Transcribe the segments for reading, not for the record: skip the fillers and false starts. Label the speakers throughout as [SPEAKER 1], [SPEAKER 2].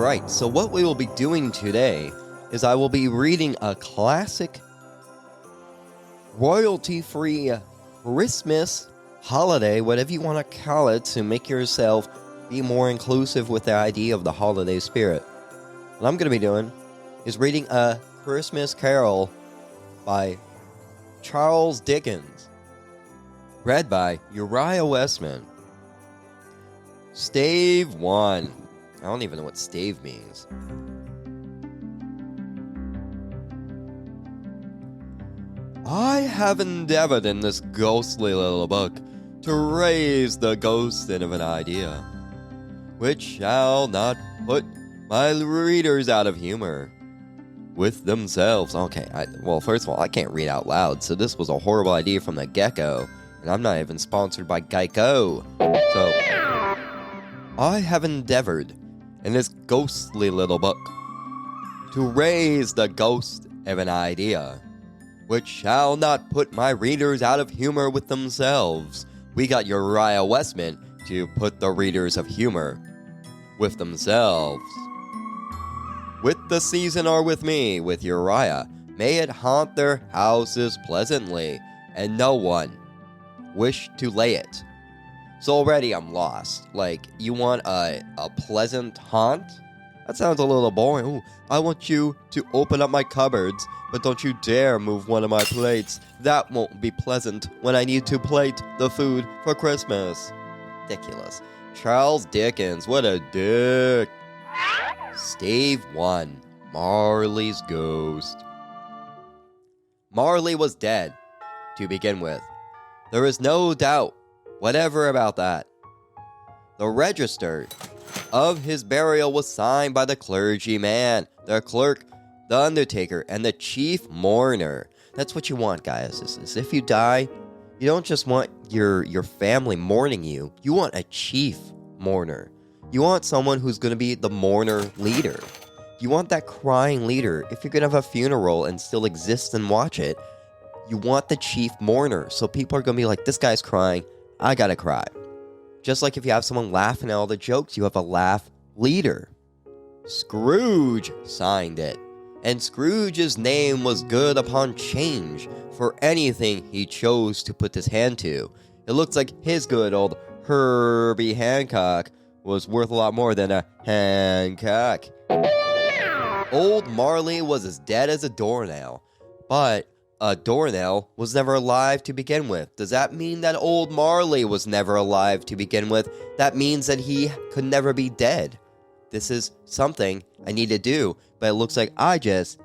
[SPEAKER 1] Alright, so what we will be doing today is I will be reading a classic royalty-free Christmas holiday, whatever you want to call it, to make yourself be more inclusive with the idea of the holiday spirit. What I'm going to be doing is reading A Christmas Carol by Charles Dickens, read by Uriah Westman. Stave 1. I don't even know what stave means. I have endeavored in this ghostly little book to raise the ghost of an idea, which shall not put my readers out of humor with themselves. Okay, well, first of all, I can't read out loud, so this was a horrible idea from the get-go, and I'm not even sponsored by Geico. So, I have endeavored in this ghostly little book to raise the ghost of an idea, which shall not put my readers out of humor with themselves. We got Uriah Westman to put the readers of humor with themselves. With the season or with me, with Uriah, may it haunt their houses pleasantly, and no one wish to lay it. So already I'm lost. Like, you want a pleasant haunt? That sounds a little boring. Ooh, I want you to open up my cupboards, but don't you dare move one of my plates. That won't be pleasant when I need to plate the food for Christmas. Ridiculous. Charles Dickens, what a dick. Stave 1. Marley's Ghost. Marley was dead, to begin with. There is no doubt whatever about that. The register of his burial was signed by the clergyman, the clerk, the undertaker, and the chief mourner. That's what you want, guys. Is if you die, you don't just want your family mourning you. You want a chief mourner. You want someone who's going to be the mourner leader. You want that crying leader. If you're going to have a funeral and still exist and watch it, you want the chief mourner. So people are going to be like, this guy's crying, I gotta cry. Just like if you have someone laughing at all the jokes, you have a laugh leader. Scrooge signed it, and Scrooge's name was good upon change for anything he chose to put his hand to. It looks like his good old Herbie Hancock was worth a lot more than a Hancock. Old Marley was as dead as a doornail, but a doornail was never alive to begin with. Does that mean that old Marley was never alive to begin with? That means that he could never be dead. This is something I need to do, but it looks like I just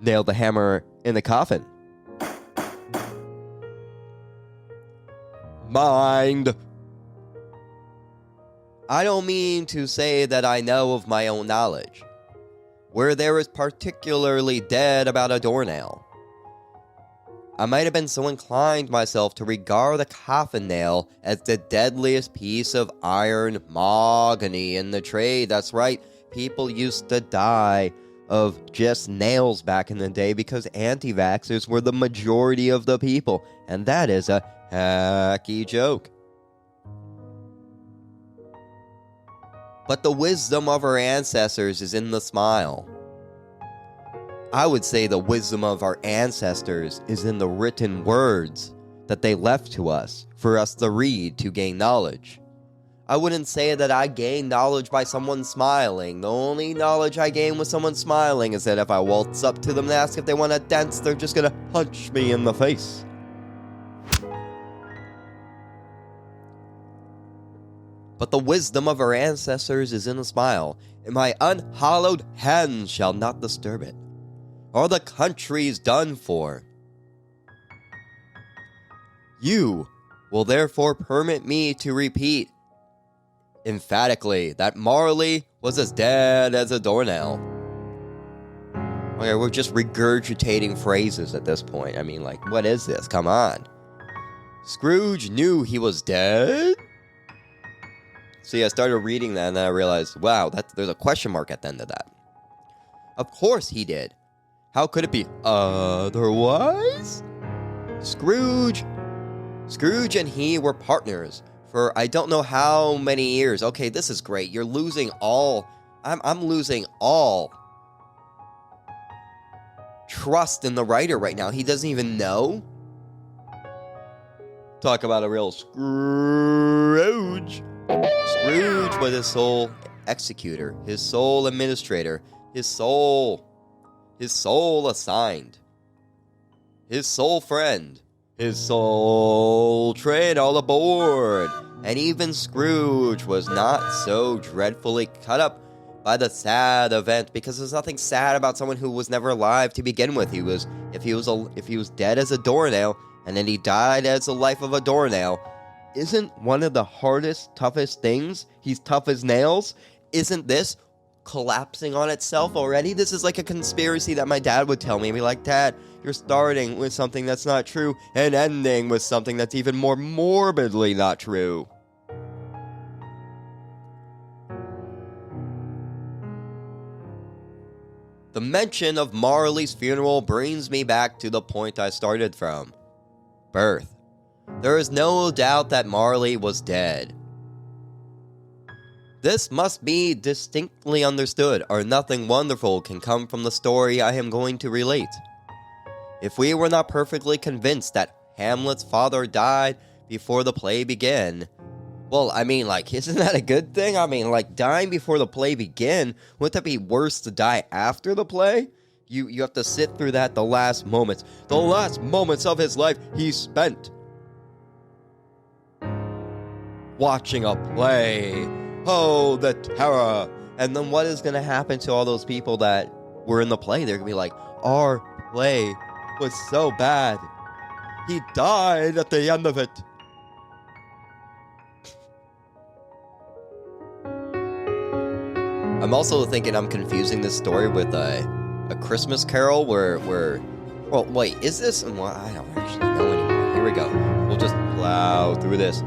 [SPEAKER 1] nailed the hammer in the coffin. Mind. I don't mean to say that I know of my own knowledge, where there is particularly dead about a doornail. I might have been so inclined myself to regard the coffin nail as the deadliest piece of iron mahogany in the trade. That's right, people used to die of just nails back in the day because anti-vaxxers were the majority of the people, and that is a hacky joke. But the wisdom of our ancestors is in the smile. I would say the wisdom of our ancestors is in the written words that they left to us for us to read to gain knowledge. I wouldn't say that I gained knowledge by someone smiling. The only knowledge I gain with someone smiling is that if I waltz up to them and ask if they want to dance, they're just going to punch me in the face. But the wisdom of our ancestors is in a smile, and my unhallowed hand shall not disturb it, or the country's done for. You will therefore permit me to repeat emphatically that Marley was as dead as a doornail. Okay, we're just regurgitating phrases at this point. I mean, like, what is this? Come on. Scrooge knew he was dead? See, I started reading that and then I realized, wow, there's a question mark at the end of that. Of course he did. How could it be otherwise? Scrooge and he were partners for I don't know how many years. Okay, this is great. You're losing all. I'm losing all trust in the writer right now. He doesn't even know. Talk about a real Scrooge. Scrooge was his sole executor, his sole administrator, his sole assigned, his sole friend, his sole train all aboard. And even Scrooge was not so dreadfully cut up by the sad event, because there's nothing sad about someone who was never alive to begin with. If he was dead as a doornail, and then he died as the life of a doornail, isn't one of the hardest, toughest things? He's tough as nails. Isn't this collapsing on itself already? This is like a conspiracy that my dad would tell me. He'd be like, Dad, you're starting with something that's not true and ending with something that's even more morbidly not true. The mention of Marley's funeral brings me back to the point I started from. Birth. There is no doubt that Marley was dead. This must be distinctly understood, or nothing wonderful can come from the story I am going to relate. If we were not perfectly convinced that Hamlet's father died before the play began, well, I mean, like, isn't that a good thing? I mean, like, dying before the play began, wouldn't that be worse to die after the play? You have to sit through that, the last moments of his life he spent watching a play. Oh, the terror. And then what is going to happen to all those people that were in the play? They're going to be like, our play was so bad. He died at the end of it. I'm also thinking I'm confusing this story with a Christmas Carol where well, wait, is this? Well, I don't actually know anymore. Here we go. We'll just plow through this.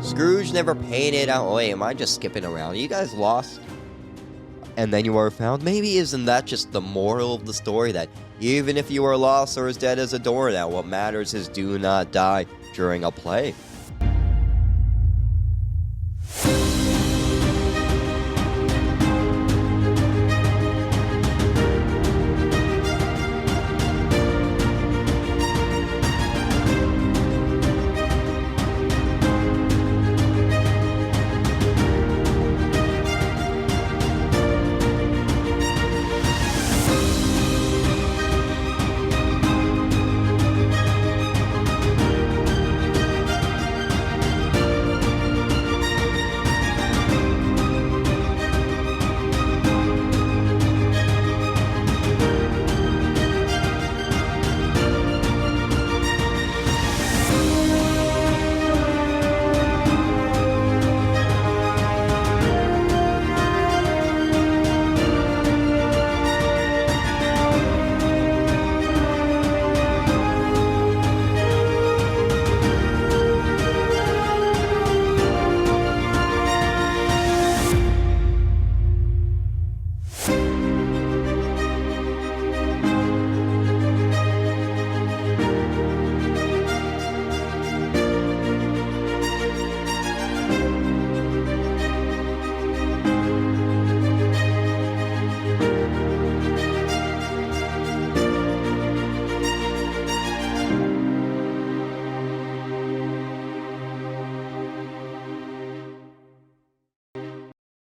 [SPEAKER 1] Scrooge never painted out. Wait, am I just skipping around? Are you guys lost? And then you are found? Maybe isn't that just the moral of the story, that even if you are lost or as dead as a doornail, what matters is do not die during a play.